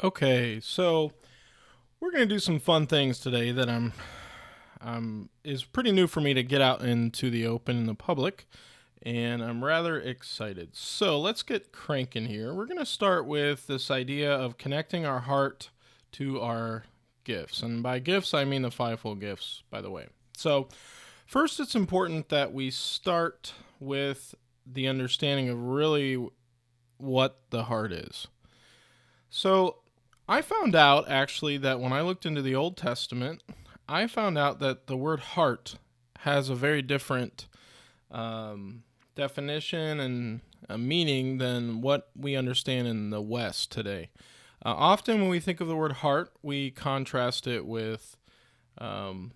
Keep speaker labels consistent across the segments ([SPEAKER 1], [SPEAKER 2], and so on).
[SPEAKER 1] Okay, so we're gonna do some fun things today that is pretty new for me to get out into the open in the public, and I'm rather excited. So let's get cranking here. We're gonna start with this idea of connecting our heart to our gifts, and by gifts I mean the fivefold gifts, by the way. So first, it's important that we start with the understanding of really what the heart is. So I found out actually that when I looked into the Old Testament, I found out that the word heart has a very different definition and a meaning than what we understand in the West today. Often, when we think of the word heart, we contrast it with um,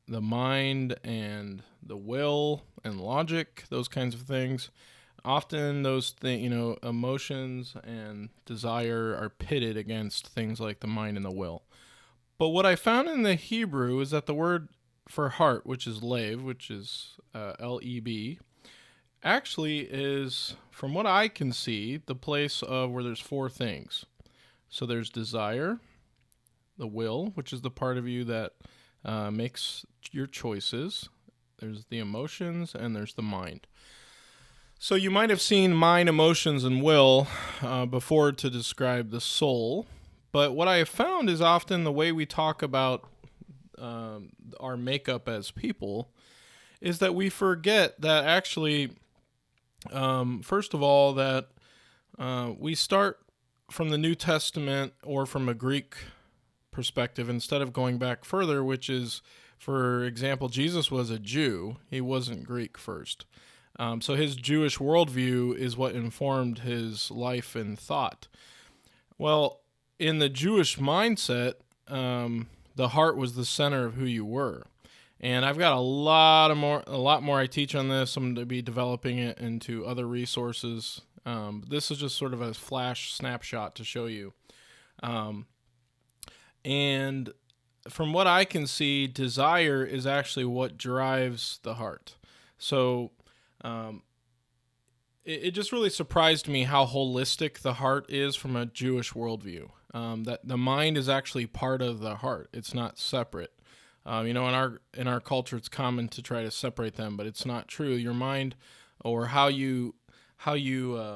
[SPEAKER 1] the mind and the will and logic, those kinds of things. Often those emotions and desire are pitted against things like the mind and the will. But what I found in the Hebrew is that the word for heart, which is lev, which is Leb, actually is, from what I can see, the place of where there's four things. So there's desire, the will, which is the part of you that makes your choices. There's the emotions, and there's the mind. So you might have seen mind, emotions, and will before to describe the soul. But what I have found is often the way we talk about our makeup as people is that we forget that actually, first of all, that we start from the New Testament or from a Greek perspective instead of going back further, which is, for example, Jesus was a Jew. He wasn't Greek first. So his Jewish worldview is what informed his life and thought. Well, in the Jewish mindset, the heart was the center of who you were. And I've got a lot more I teach on this. I'm going to be developing it into other resources. This is just sort of a flash snapshot to show you. And from what I can see, desire is actually what drives the heart. So it just really surprised me how holistic the heart is from a Jewish worldview. That the mind is actually part of the heart; it's not separate. In our culture, it's common to try to separate them, but it's not true. Your mind, or how you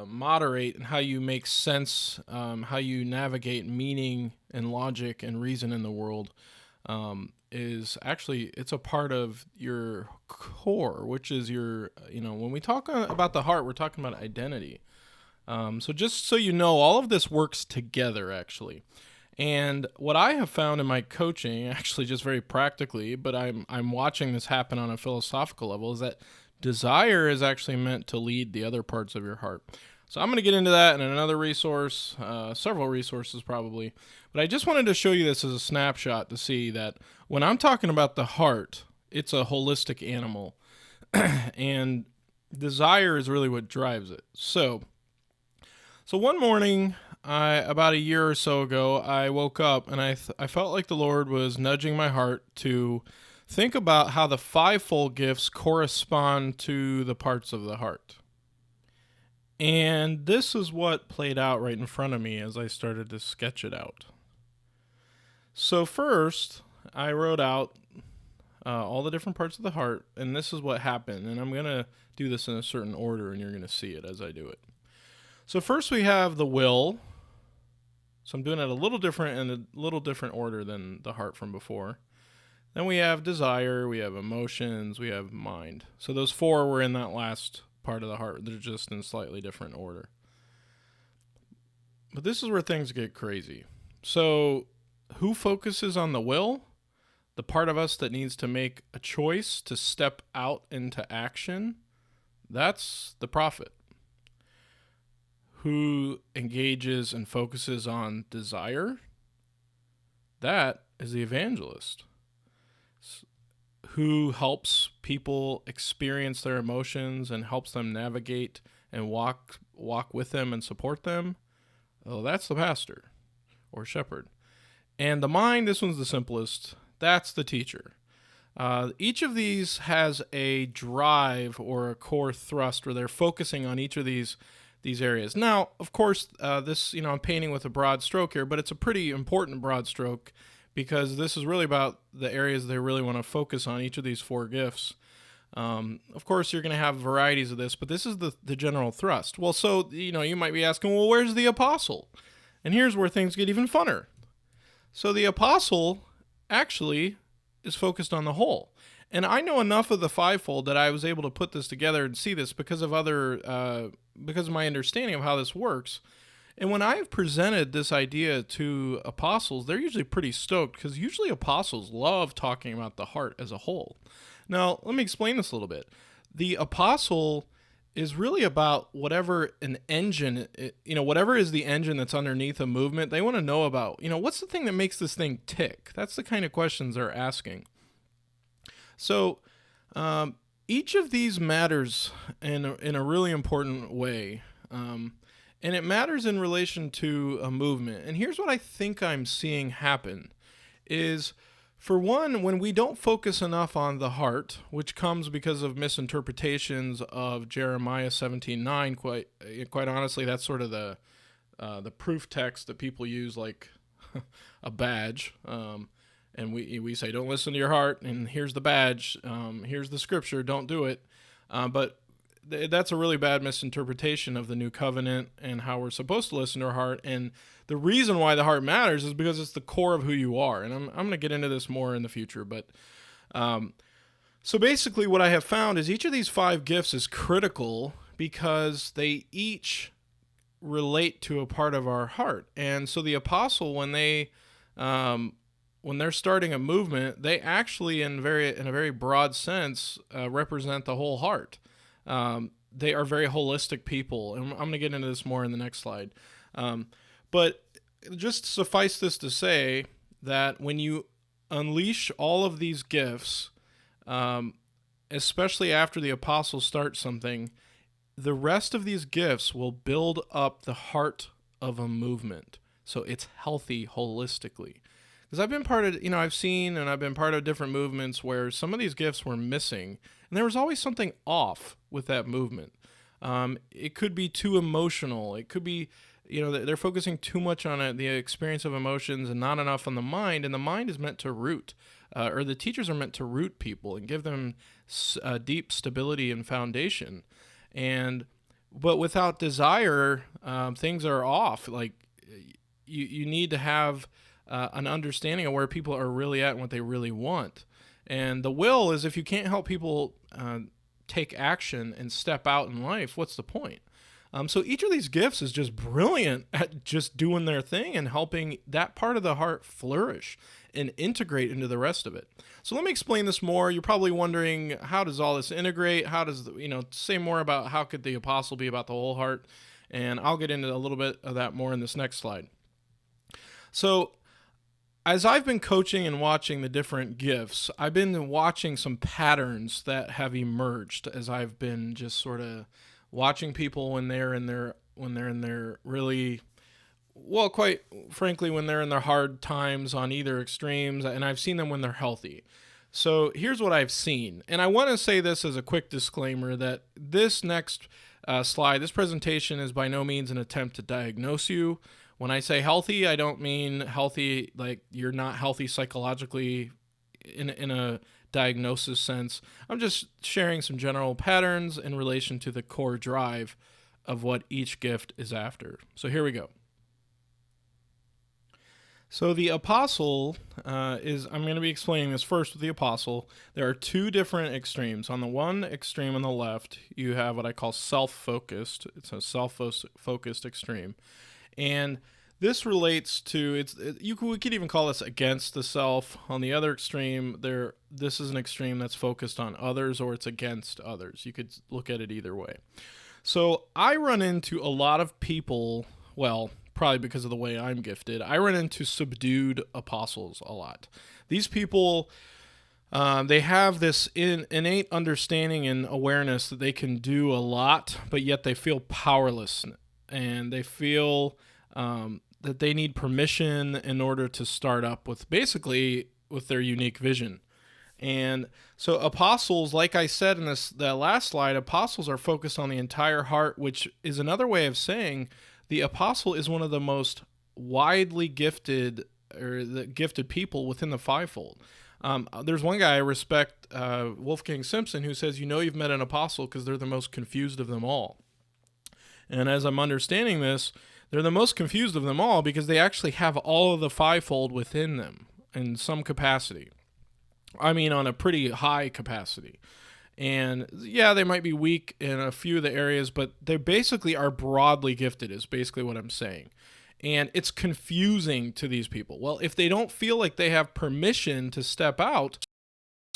[SPEAKER 1] moderate and how you make sense, how you navigate meaning and logic and reason in the world, is actually, it's a part of your core, which is when we talk about the heart, we're talking about identity. So just so you know, all of this works together actually. And what I have found in my coaching, actually just very practically, but I'm watching this happen on a philosophical level, is that desire is actually meant to lead the other parts of your heart. So I'm going to get into that in another resource, several resources probably. But I just wanted to show you this as a snapshot to see that when I'm talking about the heart, it's a holistic animal. And desire is really what drives it. So one morning, about a year or so ago, I woke up and I felt like the Lord was nudging my heart to think about how the fivefold gifts correspond to the parts of the heart. And this is what played out right in front of me as I started to sketch it out. So first, I wrote out all the different parts of the heart, and this is what happened. And I'm going to do this in a certain order, and you're going to see it as I do it. So first we have the will. So I'm doing it a little different in a little different order than the heart from before. Then we have desire, we have emotions, we have mind. So those four were in that last part of the heart. They're just in slightly different order. But this is where things get crazy. So who focuses on the will? The part of us that needs to make a choice to step out into action. That's the prophet. Who engages and focuses on desire? That is the evangelist. Who helps people experience their emotions and helps them navigate and walk with them and support them? Oh, that's the pastor or shepherd. And the mind, this one's the simplest. That's the teacher. Each of these has a drive or a core thrust where they're focusing on each of these these areas. Now, of course, this, I'm painting with a broad stroke here, but it's a pretty important broad stroke because this is really about the areas they really want to focus on, each of these four gifts. Of course, you're going to have varieties of this, but this is the general thrust. Well, so, you might be asking, well, where's the apostle? And here's where things get even funner. So the apostle actually is focused on the whole. And I know enough of the fivefold that I was able to put this together and see this because of because of my understanding of how this works. And when I've presented this idea to apostles, they're usually pretty stoked because usually apostles love talking about the heart as a whole. Now, let me explain this a little bit. The apostle is really about whatever an engine, whatever is the engine that's underneath a movement. They want to know about, what's the thing that makes this thing tick? That's the kind of questions they're asking. So each of these matters in a really important way. And it matters in relation to a movement. And here's what I think I'm seeing happen is, for one, when we don't focus enough on the heart, which comes because of misinterpretations of Jeremiah 17:9, quite honestly, that's sort of the proof text that people use like a badge. And we say, don't listen to your heart, and here's the badge, here's the scripture, don't do it. But that's a really bad misinterpretation of the new covenant and how we're supposed to listen to our heart. And the reason why the heart matters is because it's the core of who you are. And I'm going to get into this more in the future. But so basically what I have found is each of these five gifts is critical because they each relate to a part of our heart. And so the apostle, when they're starting a movement, they actually, in a very broad sense, represent the whole heart. They are very holistic people, and I'm going to get into this more in the next slide. But just suffice this to say that when you unleash all of these gifts, especially after the apostles start something, the rest of these gifts will build up the heart of a movement. So it's healthy holistically. Because I've been part of, I've seen and I've been part of different movements where some of these gifts were missing, and there was always something off with that movement. It could be too emotional. It could be, they're focusing too much on the experience of emotions and not enough on the mind, and the mind is meant to root, or the teachers are meant to root people and give them deep stability and foundation. But without desire, things are off. Like, you need to have an understanding of where people are really at and what they really want. And the will is, if you can't help people take action and step out in life, what's the point? So each of these gifts is just brilliant at just doing their thing and helping that part of the heart flourish and integrate into the rest of it. So let me explain this more. You're probably wondering, how does all this integrate? How does, say more about how could the apostle be about the whole heart? And I'll get into a little bit of that more in this next slide. So as I've been coaching and watching the different gifts, I've been watching some patterns that have emerged as I've been just sort of watching people when they're in their really, well, quite frankly, when they're in their hard times on either extremes, and I've seen them when they're healthy. So here's what I've seen. And I want to say this as a quick disclaimer that this next slide, this presentation is by no means an attempt to diagnose you. When I say healthy, I don't mean healthy like you're not healthy psychologically in a diagnosis sense. I'm just sharing some general patterns in relation to the core drive of what each gift is after. So here we go. So the apostle I'm going to be explaining this first with the apostle. There are two different extremes. On the one extreme on the left, you have what I call self-focused. It's a self-focused extreme. And this relates to, we could even call this against the self. On the other extreme, this is an extreme that's focused on others, or it's against others. You could look at it either way. So I run into a lot of people, well, probably because of the way I'm gifted, I run into subdued apostles a lot. These people, they have this innate understanding and awareness that they can do a lot, but yet they feel powerless, and they feel that they need permission in order to start up with their unique vision. And so apostles, like I said in that last slide, apostles are focused on the entire heart, which is another way of saying the apostle is one of the most widely gifted or the gifted people within the fivefold. There's one guy I respect, Wolfgang Simpson, who says, you've met an apostle because they're the most confused of them all. And as I'm understanding this, they're the most confused of them all because they actually have all of the fivefold within them in some capacity. I mean, on a pretty high capacity. And yeah, they might be weak in a few of the areas, but they basically are broadly gifted, is basically what I'm saying. And it's confusing to these people. Well, if they don't feel like they have permission to step out,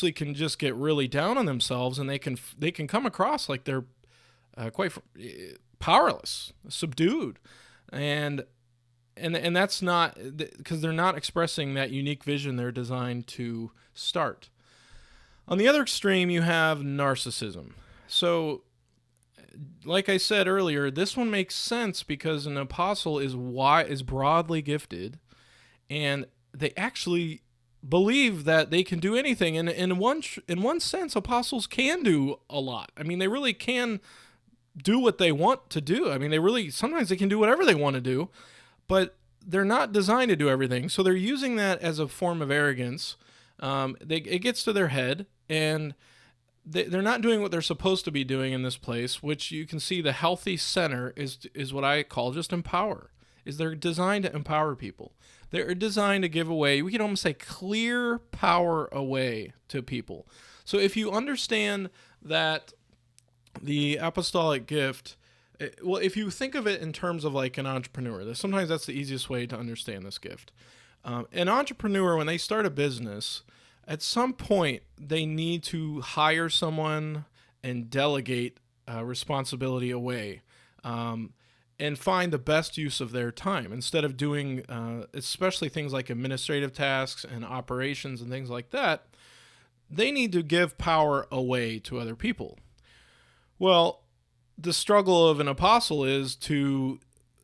[SPEAKER 1] they can just get really down on themselves, and they can come across like they're quite powerless, subdued, and that's not because they're not expressing that unique vision they're designed to start. On the other extreme, you have narcissism. So, like I said earlier, this one makes sense because an apostle is broadly gifted, and they actually believe that they can do anything. And in one sense, apostles can do a lot. I mean, they really can do what they want to do. I mean, sometimes they can do whatever they want to do, but they're not designed to do everything. So they're using that as a form of arrogance. It gets to their head, and they're not doing what they're supposed to be doing in this place, which you can see the healthy center is what I call just empower. They're designed to empower people. They're designed to give away, we can almost say, clear power away to people. So if you understand that the apostolic gift, well, if you think of it in terms of like an entrepreneur, sometimes that's the easiest way to understand this gift. An entrepreneur, when they start a business, at some point they need to hire someone and delegate responsibility away, and find the best use of their time instead of doing especially things like administrative tasks and operations and things like that. They need to give power away to other people. Well, the struggle of an apostle is to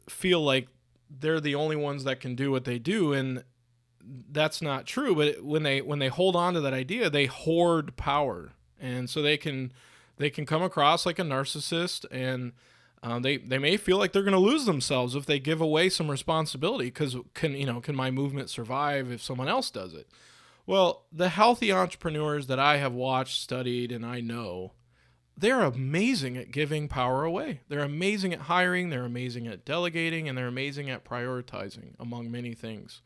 [SPEAKER 1] feel like they're the only ones that can do what they do, and that's not true. But when they hold on to that idea, they hoard power, and so they can come across like a narcissist, and they may feel like they're going to lose themselves if they give away some responsibility, because can my movement survive if someone else does it? Well, the healthy entrepreneurs that I have watched, studied, and I know, they're amazing at giving power away. They're amazing at hiring, they're amazing at delegating, and they're amazing at prioritizing, among many things.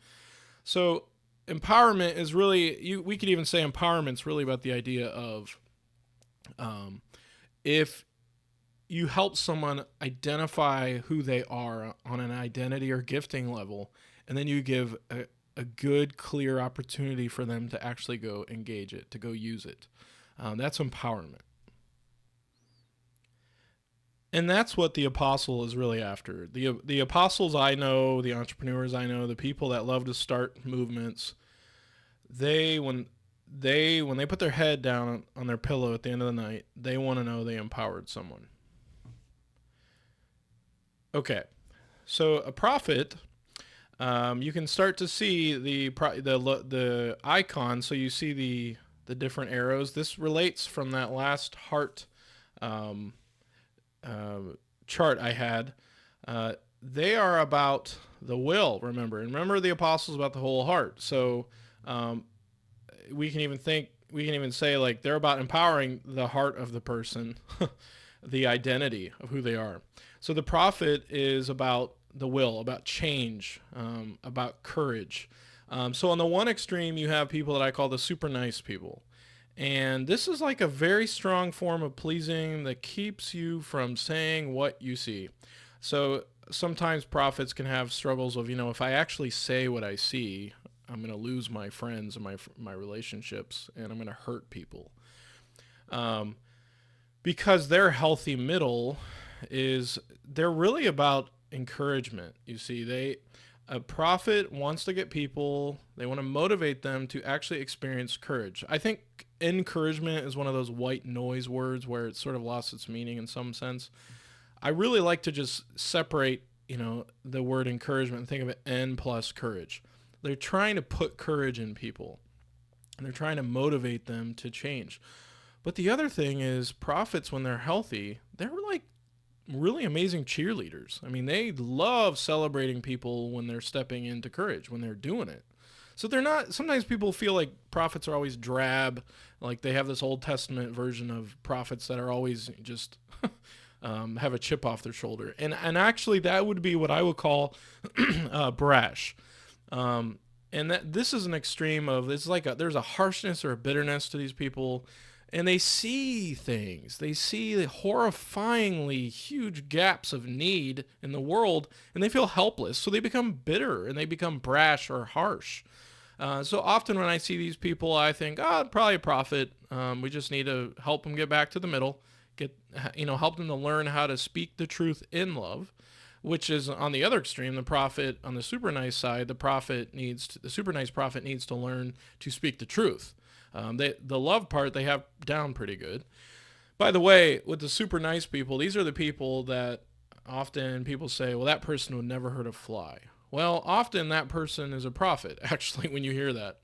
[SPEAKER 1] So empowerment is really, we could even say empowerment's really about the idea of if you help someone identify who they are on an identity or gifting level, and then you give a good, clear opportunity for them to actually go engage it, to go use it. That's empowerment. And that's what the apostle is really after. The apostles I know, the entrepreneurs I know, the people that love to start movements, when they put their head down on their pillow at the end of the night, they want to know they empowered someone. Okay, so a prophet, you can start to see the icon. So you see the different arrows. This relates from that last heart chart I had. They are about the will, remember the apostles about the whole heart. So we can even say like they're about empowering the heart of the person, the identity of who they are. So the prophet is about the will, about change, about courage. So on the one extreme, you have people that I call the super nice people. And this is like a very strong form of pleasing that keeps you from saying what you see. So sometimes prophets can have struggles of, if I actually say what I see, I'm going to lose my friends and my relationships, and I'm going to hurt people. Because their healthy middle they're really about encouragement. You see, a prophet wants to get people, they want to motivate them to actually experience courage. I think encouragement is one of those white noise words where it's sort of lost its meaning in some sense. I really like to just separate, the word encouragement and think of it N plus courage. They're trying to put courage in people. and they're trying to motivate them to change. But the other thing is, prophets, when they're healthy, they're like really amazing cheerleaders. I mean, they love celebrating people when they're stepping into courage, when they're doing it. So they're not, sometimes people feel like prophets are always drab, like they have this Old Testament version of prophets that are always just have a chip off their shoulder. And actually, that would be what I would call brash. And that this is an extreme of, it's like there's a harshness or a bitterness to these people, and they see things. They see the horrifyingly huge gaps of need in the world, and they feel helpless. So they become bitter and they become brash or harsh. So often when I see these people, I think, oh, probably a prophet. We just need to help them get back to the middle, help them to learn how to speak the truth in love, which is on the other extreme. The prophet on the super nice side, the super nice prophet needs to learn to speak the truth. The love part they have down pretty good. By the way, with the super nice people, these are the people that often people say, well, that person would never hurt a fly. Well, often that person is a prophet, actually, when you hear that.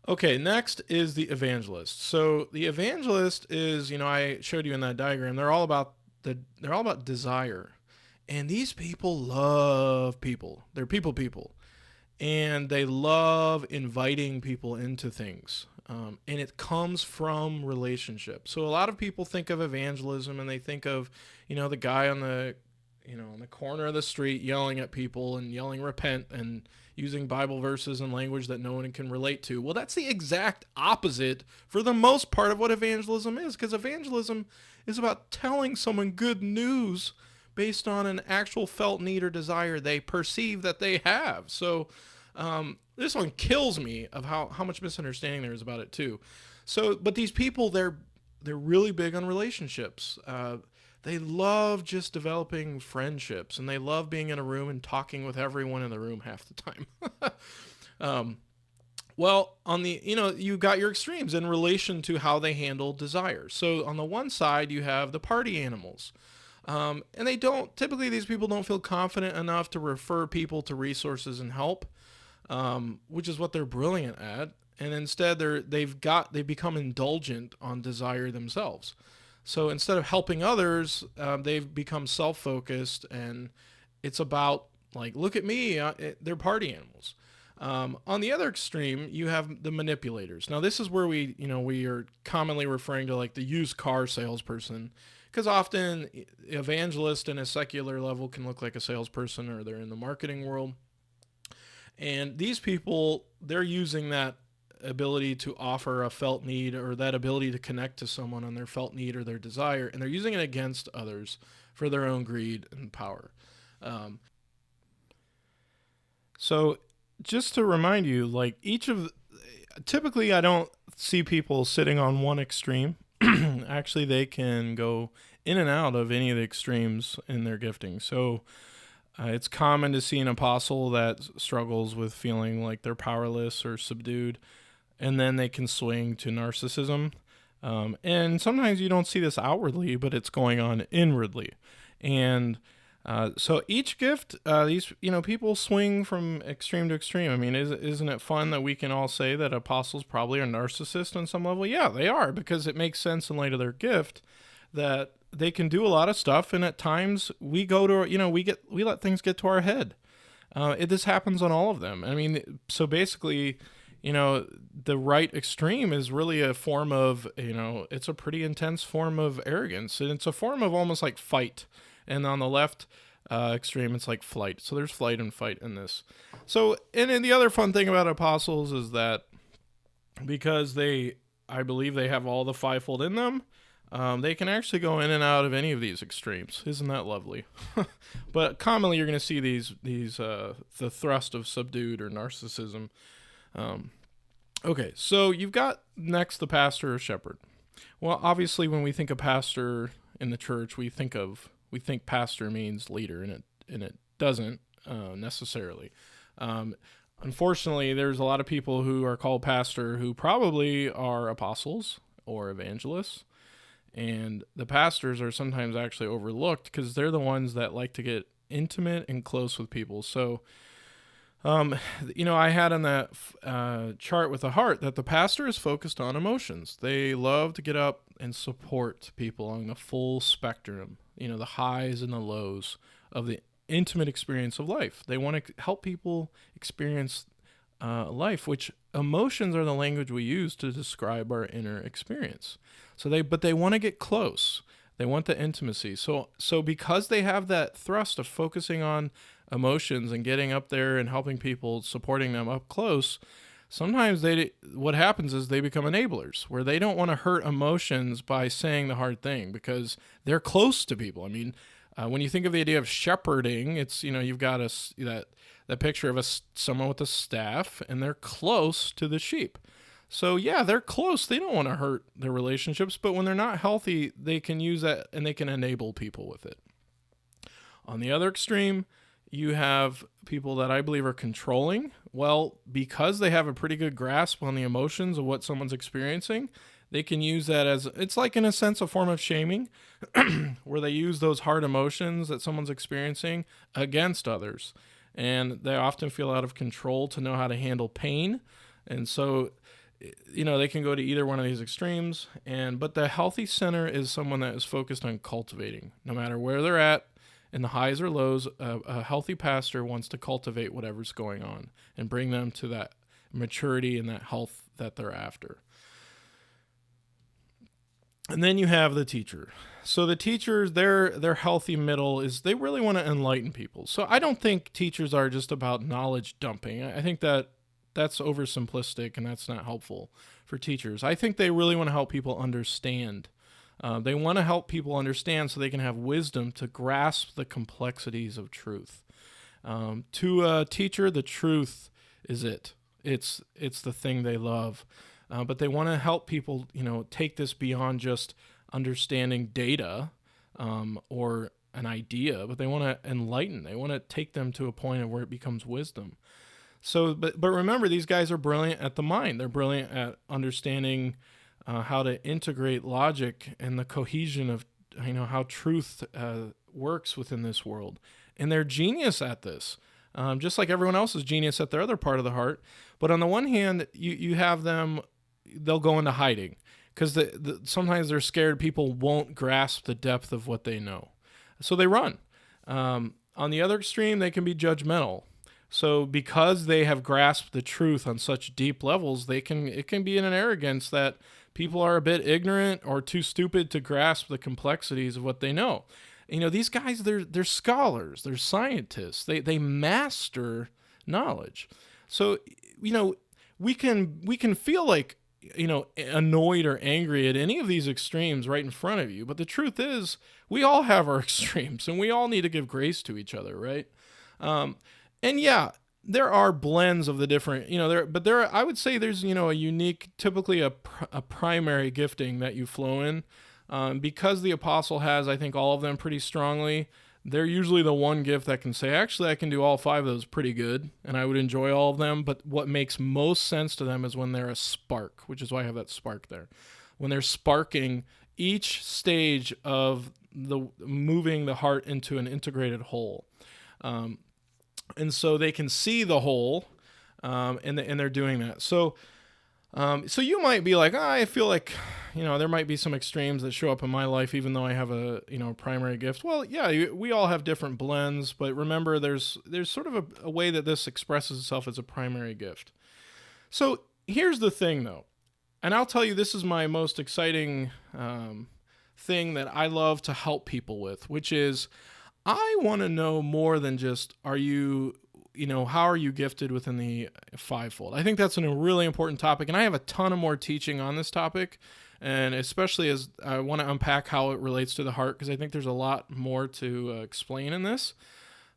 [SPEAKER 1] Okay, next is the evangelist. So the evangelist is, I showed you in that diagram, they're all about desire. And these people love people. They're people. And they love inviting people into things. And it comes from relationships. So a lot of people think of evangelism and they think of, the guy on the corner of the street yelling at people and yelling repent and using Bible verses and language that no one can relate to. Well, that's the exact opposite for the most part of what evangelism is, because evangelism is about telling someone good news based on an actual felt need or desire they perceive that they have. So this one kills me of how much misunderstanding there is about it too. So, but these people, they're really big on relationships. They love just developing friendships, and they love being in a room and talking with everyone in the room half the time. Well, on the, you've got your extremes in relation to how they handle desire. So on the one side, you have the party animals. And typically these people don't feel confident enough to refer people to resources and help, which is what they're brilliant at. And instead they've become indulgent on desire themselves. So instead of helping others, they've become self-focused, and it's about, like, look at me, they're party animals. On the other extreme, you have the manipulators. Now, this is where we are commonly referring to, like, the used car salesperson, because often evangelist in a secular level can look like a salesperson, or they're in the marketing world. And these people, they're using that ability to offer a felt need, or that ability to connect to someone on their felt need or their desire, and they're using it against others for their own greed and power. So just to remind you, like, typically I don't see people sitting on one extreme. Actually, they can go in and out of any of the extremes in their gifting. So it's common to see an apostle that struggles with feeling like they're powerless or subdued, and then they can swing to narcissism. And sometimes you don't see this outwardly, but it's going on inwardly. And so each gift, these people swing from extreme to extreme. I mean, isn't it fun that we can all say that apostles probably are narcissists on some level? Yeah, they are, because it makes sense in light of their gift that they can do a lot of stuff, and at times we go to we let things get to our head. This happens on all of them. I mean, so basically, the right extreme is really a form of, it's a pretty intense form of arrogance, and it's a form of almost like fight. And on the left extreme, it's like flight. So there's flight and fight in this. So, and then the other fun thing about apostles is that because I believe they have all the fivefold in them, they can actually go in and out of any of these extremes. Isn't that lovely? But commonly you're going to see the thrust of subdued or narcissism. Okay, so you've got next the pastor or shepherd. Well, obviously when we think of pastor in the church, we think pastor means leader, and it doesn't necessarily. Unfortunately, there's a lot of people who are called pastor who probably are apostles or evangelists, and the pastors are sometimes actually overlooked because they're the ones that like to get intimate and close with people. So Um, I had on that chart with the heart that the pastor is focused on emotions. They love to get up and support people along the full spectrum, the highs and the lows of the intimate experience of life. They want to help people experience life, which emotions are the language we use to describe our inner experience. But they want to get close. They want the intimacy. So because they have that thrust of focusing on emotions and getting up there and helping people, supporting them up close, sometimes what happens is they become enablers, where they don't want to hurt emotions by saying the hard thing because they're close to people. I mean, when you think of the idea of shepherding, it's, you've got that picture of someone with a staff, and they're close to the sheep. So yeah, they're close. They don't want to hurt their relationships, but when they're not healthy, they can use that and they can enable people with it. On the other extreme, you have people that I believe are controlling. Well, because they have a pretty good grasp on the emotions of what someone's experiencing, they can use that as, it's like in a sense a form of shaming, where they use those hard emotions that someone's experiencing against others. And they often feel out of control to know how to handle pain. And so, they can go to either one of these extremes. But the healthy center is someone that is focused on cultivating, no matter where they're at. In the highs or lows, a healthy pastor wants to cultivate whatever's going on and bring them to that maturity and that health that they're after. And then you have the teacher. So the teachers, their healthy middle is they really want to enlighten people. So I don't think teachers are just about knowledge dumping. I think that's oversimplistic and that's not helpful for teachers. I think they really want to help people understand. They want to help people understand so they can have wisdom to grasp the complexities of truth. To a teacher, the truth is it. It's the thing they love. But they want to help people, take this beyond just understanding data or an idea, but they want to enlighten. They want to take them to a point of where it becomes wisdom. So, but remember, these guys are brilliant at the mind. They're brilliant at understanding how to integrate logic and the cohesion of, how truth works within this world. And they're genius at this, just like everyone else is genius at their other part of the heart. But on the one hand, you have them, they'll go into hiding because sometimes they're scared people won't grasp the depth of what they know. So they run. On the other extreme, they can be judgmental. So because they have grasped the truth on such deep levels, it can be in an arrogance that people are a bit ignorant or too stupid to grasp the complexities of what they know. These guys, they're scholars, they're scientists, they master knowledge. So, we can feel like, annoyed or angry at any of these extremes right in front of you. But the truth is, we all have our extremes and we all need to give grace to each other, right? And yeah, there are blends of the different, I would say there's, a unique, typically a primary gifting that you flow in. Because the apostle has, I think, all of them pretty strongly, they're usually the one gift that can say, actually, I can do all 5 of those pretty good, and I would enjoy all of them. But what makes most sense to them is when they're a spark, which is why I have that spark there. When they're sparking each stage of the moving the heart into an integrated whole. And so they can see the whole, and they're doing that. So you might be like, I feel like, there might be some extremes that show up in my life, even though I have a, primary gift. Well, yeah, we all have different blends, but remember there's sort of a way that this expresses itself as a primary gift. So here's the thing though, and I'll tell you, this is my most exciting, thing that I love to help people with, which is I want to know more than just, how are you gifted within the fivefold? I think that's a really important topic, and I have a ton of more teaching on this topic, and especially as I want to unpack how it relates to the heart, because I think there's a lot more to explain in this.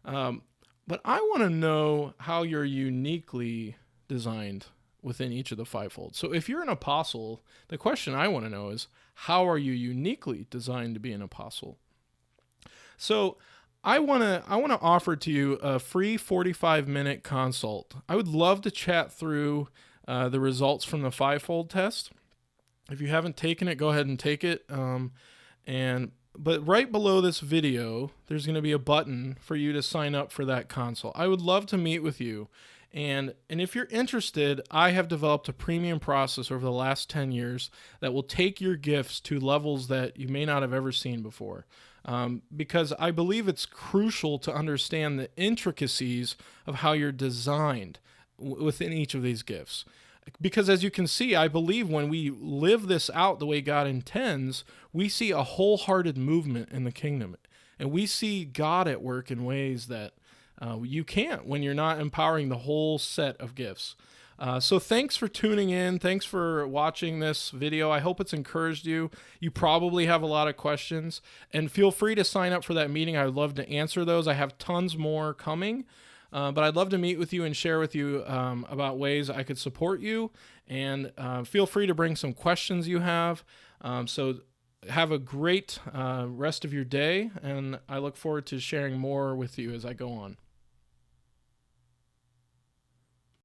[SPEAKER 1] But I want to know how you're uniquely designed within each of the fivefold. So if you're an apostle, the question I want to know is, how are you uniquely designed to be an apostle? So I want to offer to you a free 45-minute consult. I would love to chat through the results from the fivefold test. If you haven't taken it, go ahead and take it. And But right below this video, there's going to be a button for you to sign up for that consult. I would love to meet with you. And if you're interested, I have developed a premium process over the last 10 years that will take your gifts to levels that you may not have ever seen before. Because I believe it's crucial to understand the intricacies of how you're designed within each of these gifts. Because as you can see, I believe when we live this out the way God intends, we see a wholehearted movement in the kingdom. And we see God at work in ways that you can't when you're not empowering the whole set of gifts. So thanks for tuning in. Thanks for watching this video. I hope it's encouraged you. You probably have a lot of questions. And feel free to sign up for that meeting. I would love to answer those. I have tons more coming. But I'd love to meet with you and share with you about ways I could support you. And feel free to bring some questions you have. So have a great rest of your day. And I look forward to sharing more with you as I go on.